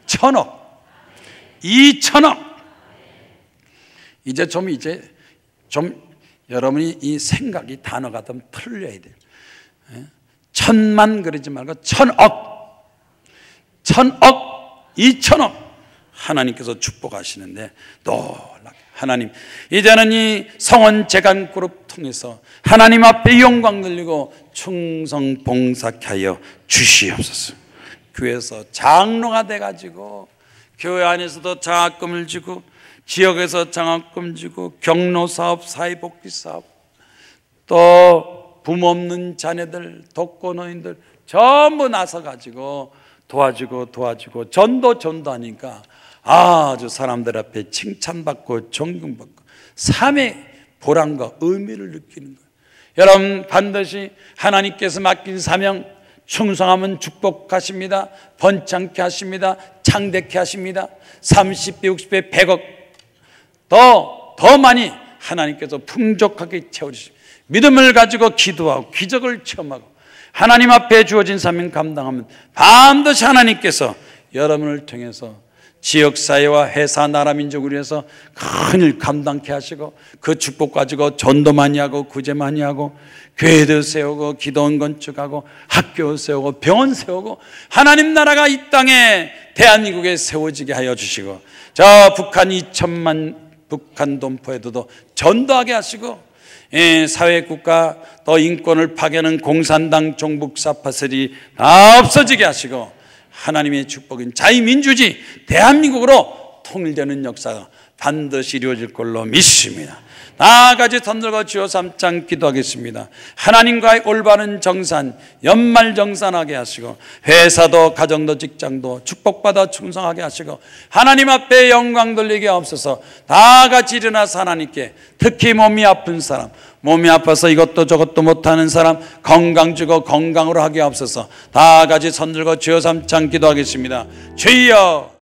1000억, 2000억. 이제 좀 여러분이 이 생각이 단어가 좀 틀려야 돼요. 1000만 그러지 말고 1000억, 2000억 하나님께서 축복하시는데 놀랍게 하나님 이제는 이 성원 재간그룹 통해서 하나님 앞에 영광 돌리고 충성 봉사케 하여 주시옵소서. 교회에서 장로가 돼가지고 교회 안에서도 장학금을 주고 지역에서 장학금 주고 경로사업, 사회복지사업, 또 부모 없는 자녀들, 독거노인들 전부 나서가지고 도와주고 전도하니까 아주 사람들 앞에 칭찬받고 존경받고 삶의 보람과 의미를 느끼는 거예요. 여러분 반드시 하나님께서 맡긴 사명 충성하면 축복하십니다. 번창케 하십니다. 창대케 하십니다. 30배, 60배, 100억 더 많이 하나님께서 풍족하게 채워주십니다. 믿음을 가지고 기도하고 기적을 체험하고 하나님 앞에 주어진 사명 감당하면 반드시 하나님께서 여러분을 통해서 지역사회와 회사, 나라, 민족을 위해서 큰일 감당케 하시고 그 축복 가지고 전도 많이 하고 구제 많이 하고 교회도 세우고 기도원 건축하고 학교 세우고 병원 세우고 하나님 나라가 이 땅에 대한민국에 세워지게 하여 주시고 저 북한 2천만 북한 동포에도 전도하게 하시고 사회국가 또 인권을 파괴하는 공산당 종북사파설이 다 없어지게 하시고 하나님의 축복인 자유민주주의 대한민국으로 통일되는 역사가 반드시 이루어질 걸로 믿습니다. 나아가지 손들고 주여 삼창 기도하겠습니다. 하나님과의 올바른 정산, 연말정산하게 하시고 회사도 가정도 직장도 축복받아 충성하게 하시고 하나님 앞에 영광 돌리게 하옵소서. 다같이 일어나서 하나님께 특히 몸이 아픈 사람, 몸이 아파서 이것도 저것도 못하는 사람 건강 주고 건강으로 하게 하옵소서. 다같이 손들고 주여 삼창 기도하겠습니다. 주여